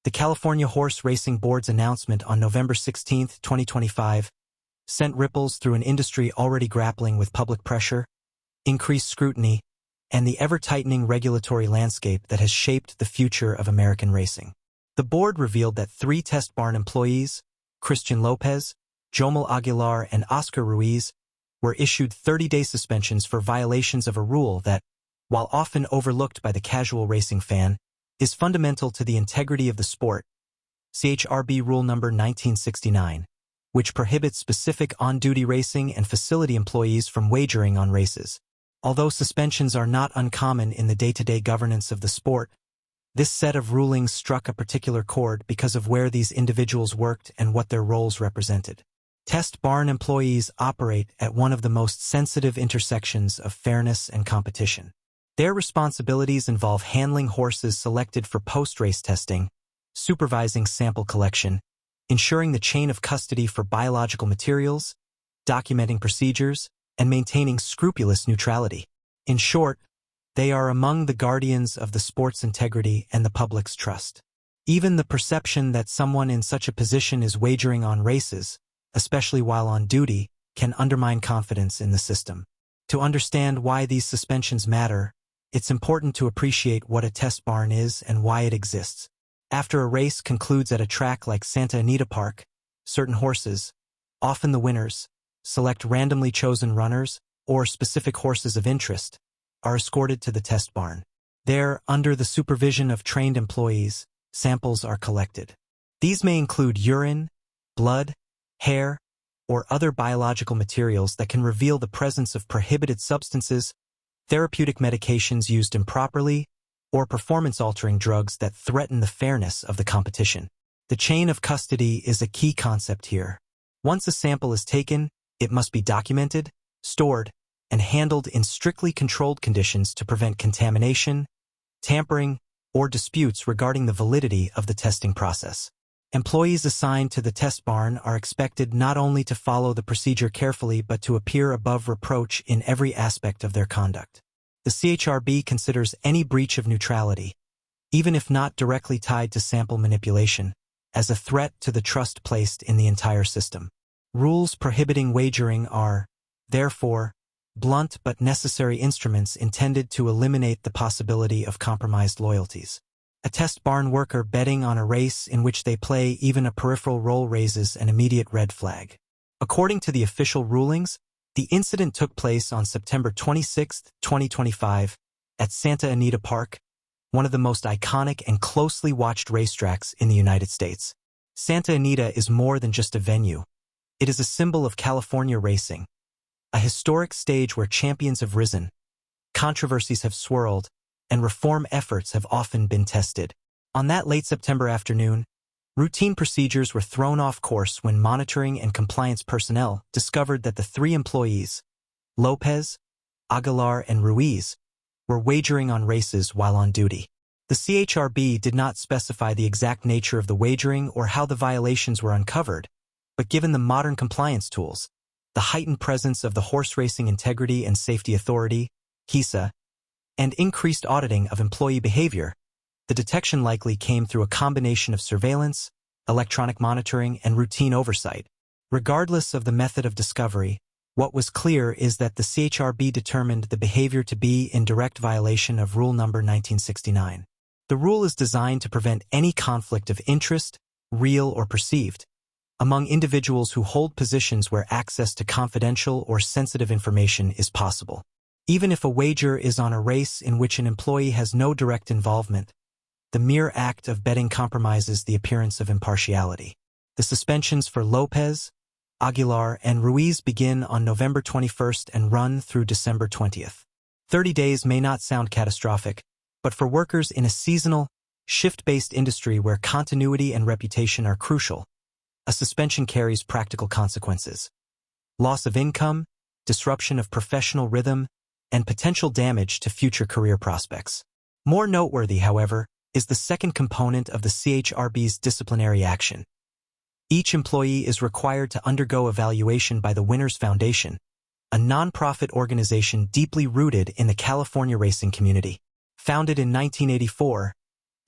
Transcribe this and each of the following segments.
The California Horse Racing Board's announcement on November 16, 2025, sent ripples through an industry already grappling with public pressure, increased scrutiny, and the ever-tightening regulatory landscape that has shaped the future of American racing. The board revealed that 3 test barn employees, Christian Lopez, Jomel Aguilar, and Oscar Ruiz, were issued 30-day suspensions for violations of a rule that, while often overlooked by the casual racing fan, is fundamental to the integrity of the sport, CHRB Rule Number 1969, which prohibits specific on-duty racing and facility employees from wagering on races. Although suspensions are not uncommon in the day-to-day governance of the sport, this set of rulings struck a particular chord because of where these individuals worked and what their roles represented. Test barn employees operate at one of the most sensitive intersections of fairness and competition. Their responsibilities involve handling horses selected for post-race testing, supervising sample collection, ensuring the chain of custody for biological materials, documenting procedures, and maintaining scrupulous neutrality. In short, they are among the guardians of the sport's integrity and the public's trust. Even the perception that someone in such a position is wagering on races, especially while on duty, can undermine confidence in the system. To understand why these suspensions matter, it's important to appreciate what a test barn is and why it exists. After a race concludes at a track like Santa Anita Park, certain horses, often the winners, select randomly chosen runners or specific horses of interest, are escorted to the test barn. There, under the supervision of trained employees, samples are collected. These may include urine, blood, hair, or other biological materials that can reveal the presence of prohibited substances, therapeutic medications used improperly, or performance-altering drugs that threaten the fairness of the competition. The chain of custody is a key concept here. Once a sample is taken, it must be documented, stored, and handled in strictly controlled conditions to prevent contamination, tampering, or disputes regarding the validity of the testing process. Employees assigned to the test barn are expected not only to follow the procedure carefully but to appear above reproach in every aspect of their conduct. The CHRB considers any breach of neutrality, even if not directly tied to sample manipulation, as a threat to the trust placed in the entire system. Rules prohibiting wagering are, therefore, blunt but necessary instruments intended to eliminate the possibility of compromised loyalties. A test barn worker betting on a race in which they play even a peripheral role raises an immediate red flag. According to the official rulings, the incident took place on September 26, 2025, at Santa Anita Park, one of the most iconic and closely watched racetracks in the United States. Santa Anita is more than just a venue. It is a symbol of California racing, a historic stage where champions have risen, controversies have swirled, and reform efforts have often been tested. On that late September afternoon, routine procedures were thrown off course when monitoring and compliance personnel discovered that the 3 employees, Lopez, Aguilar, and Ruiz, were wagering on races while on duty. The CHRB did not specify the exact nature of the wagering or how the violations were uncovered, but given the modern compliance tools, the heightened presence of the Horse Racing Integrity and Safety Authority, HISA, and increased auditing of employee behavior, the detection likely came through a combination of surveillance, electronic monitoring, and routine oversight. Regardless of the method of discovery, what was clear is that the CHRB determined the behavior to be in direct violation of Rule Number 1969. The rule is designed to prevent any conflict of interest, real or perceived, among individuals who hold positions where access to confidential or sensitive information is possible. Even if a wager is on a race in which an employee has no direct involvement, the mere act of betting compromises the appearance of impartiality. The suspensions for Lopez, Aguilar, and Ruiz begin on November 21st and run through December 20th. 30 days may not sound catastrophic, but for workers in a seasonal, shift-based industry where continuity and reputation are crucial, a suspension carries practical consequences. Loss of income, disruption of professional rhythm, and potential damage to future career prospects. More noteworthy, however, is the second component of the CHRB's disciplinary action. Each employee is required to undergo evaluation by the Winners Foundation, a nonprofit organization deeply rooted in the California racing community. Founded in 1984,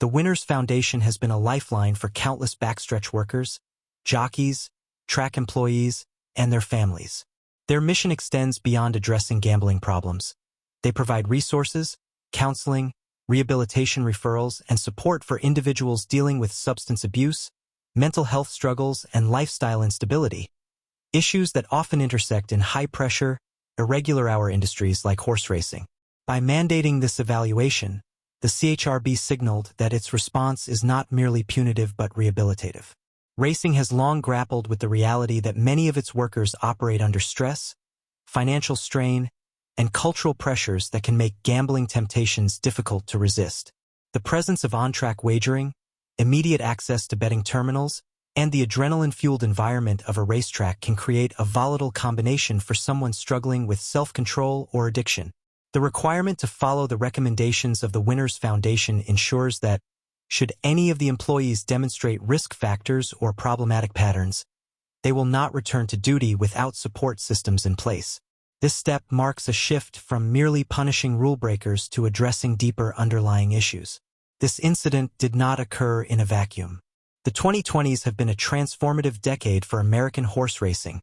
The Winners Foundation has been a lifeline for countless backstretch workers, jockeys, track employees, and their families. Their mission extends beyond addressing gambling problems. They provide resources, counseling, rehabilitation referrals, and support for individuals dealing with substance abuse, mental health struggles, and lifestyle instability, issues that often intersect in high-pressure, irregular-hour industries like horse racing. By mandating this evaluation, the CHRB signaled that its response is not merely punitive but rehabilitative. Racing has long grappled with the reality that many of its workers operate under stress, financial strain, and cultural pressures that can make gambling temptations difficult to resist. The presence of on-track wagering, immediate access to betting terminals, and the adrenaline-fueled environment of a racetrack can create a volatile combination for someone struggling with self-control or addiction. The requirement to follow the recommendations of the Winners Foundation ensures that, should any of the employees demonstrate risk factors or problematic patterns, they will not return to duty without support systems in place. This step marks a shift from merely punishing rule breakers to addressing deeper underlying issues. This incident did not occur in a vacuum. The 2020s have been a transformative decade for American horse racing,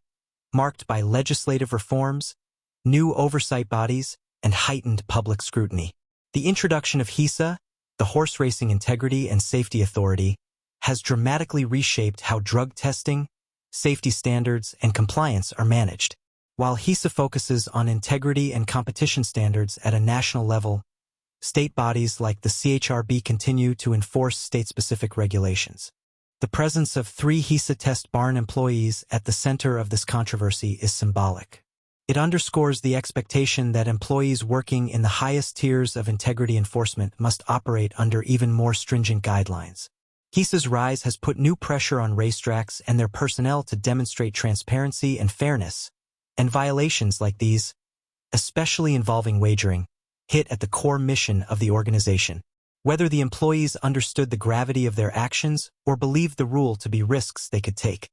marked by legislative reforms, new oversight bodies, and heightened public scrutiny. The introduction of HISA, the Horse Racing Integrity and Safety Authority, has dramatically reshaped how drug testing, safety standards, and compliance are managed. While HISA focuses on integrity and competition standards at a national level, state bodies like the CHRB continue to enforce state-specific regulations. The presence of 3 HISA test barn employees at the center of this controversy is symbolic. It underscores the expectation that employees working in the highest tiers of integrity enforcement must operate under even more stringent guidelines. HISA's rise has put new pressure on racetracks and their personnel to demonstrate transparency and fairness, and violations like these, especially involving wagering, hit at the core mission of the organization. Whether the employees understood the gravity of their actions or believed the rule to be risks they could take,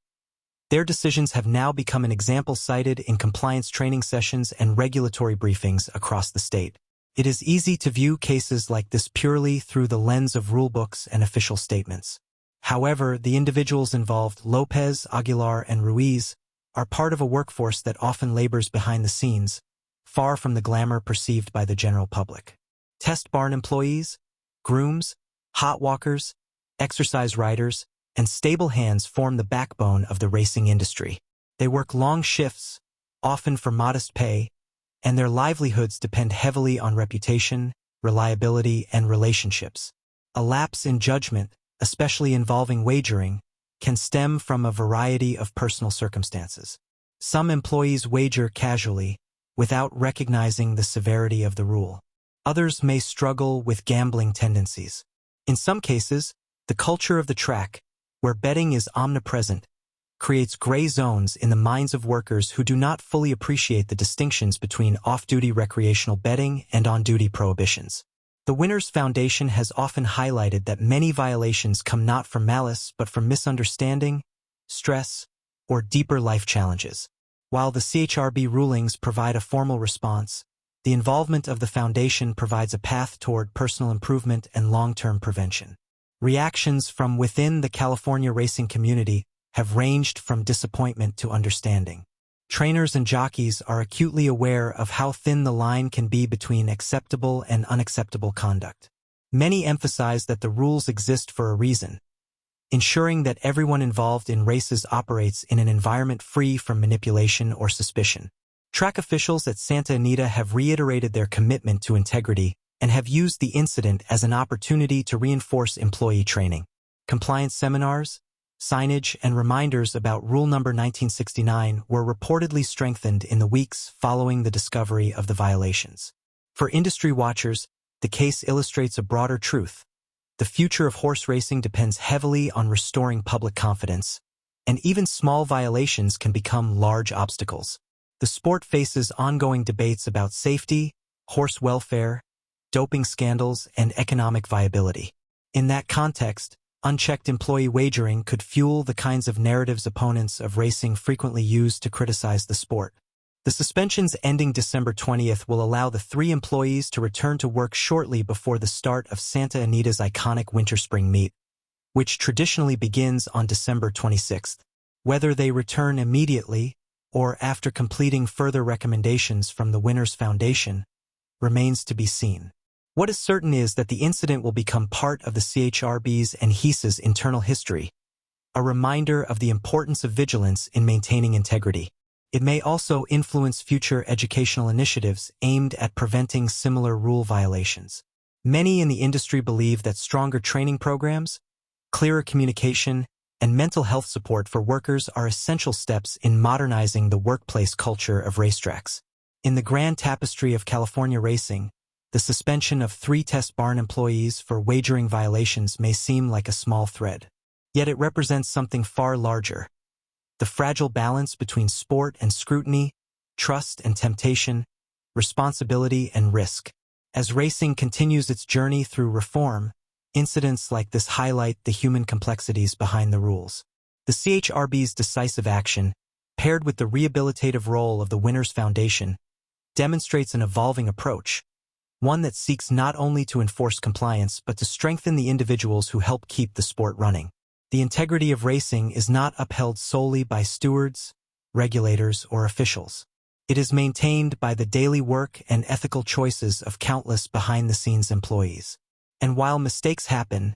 their decisions have now become an example cited in compliance training sessions and regulatory briefings across the state. It is easy to view cases like this purely through the lens of rulebooks and official statements. However, the individuals involved, Lopez, Aguilar, and Ruiz, are part of a workforce that often labors behind the scenes, far from the glamour perceived by the general public. Test barn employees, grooms, hot walkers, exercise riders, and stable hands form the backbone of the racing industry. They work long shifts, often for modest pay, and their livelihoods depend heavily on reputation, reliability, and relationships. A lapse in judgment, especially involving wagering, can stem from a variety of personal circumstances. Some employees wager casually, without recognizing the severity of the rule. Others may struggle with gambling tendencies. In some cases, the culture of the track, where betting is omnipresent, creates gray zones in the minds of workers who do not fully appreciate the distinctions between off-duty recreational betting and on-duty prohibitions. The Winners Foundation has often highlighted that many violations come not from malice but from misunderstanding, stress, or deeper life challenges. While the CHRB rulings provide a formal response, the involvement of the foundation provides a path toward personal improvement and long-term prevention. Reactions from within the California racing community have ranged from disappointment to understanding. Trainers and jockeys are acutely aware of how thin the line can be between acceptable and unacceptable conduct. Many emphasize that the rules exist for a reason, ensuring that everyone involved in races operates in an environment free from manipulation or suspicion. Track officials at Santa Anita have reiterated their commitment to integrity and have used the incident as an opportunity to reinforce employee training. Compliance seminars, signage, and reminders about Rule Number 1969 were reportedly strengthened in the weeks following the discovery of the violations. For industry watchers, the case illustrates a broader truth. The future of horse racing depends heavily on restoring public confidence, and even small violations can become large obstacles. The sport faces ongoing debates about safety, horse welfare, doping scandals, and economic viability. In that context, unchecked employee wagering could fuel the kinds of narratives opponents of racing frequently use to criticize the sport. The suspensions ending December 20th will allow the 3 employees to return to work shortly before the start of Santa Anita's iconic winter-spring meet, which traditionally begins on December 26th. Whether they return immediately or after completing further recommendations from the Winners Foundation remains to be seen. What is certain is that the incident will become part of the CHRB's and HISA's internal history, a reminder of the importance of vigilance in maintaining integrity. It may also influence future educational initiatives aimed at preventing similar rule violations. Many in the industry believe that stronger training programs, clearer communication, and mental health support for workers are essential steps in modernizing the workplace culture of racetracks. In the grand tapestry of California racing, the suspension of 3 test barn employees for wagering violations may seem like a small thread. Yet it represents something far larger: the fragile balance between sport and scrutiny, trust and temptation, responsibility and risk. As racing continues its journey through reform, incidents like this highlight the human complexities behind the rules. The CHRB's decisive action, paired with the rehabilitative role of the Winners Foundation, demonstrates an evolving approach, one that seeks not only to enforce compliance but to strengthen the individuals who help keep the sport running. The integrity of racing is not upheld solely by stewards, regulators, or officials. It is maintained by the daily work and ethical choices of countless behind-the-scenes employees. And while mistakes happen,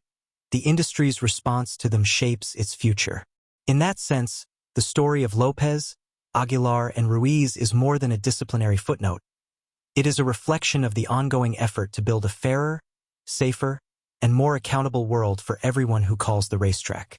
the industry's response to them shapes its future. In that sense, the story of Lopez, Aguilar, and Ruiz is more than a disciplinary footnote. It is a reflection of the ongoing effort to build a fairer, safer, and more accountable world for everyone who calls the racetrack.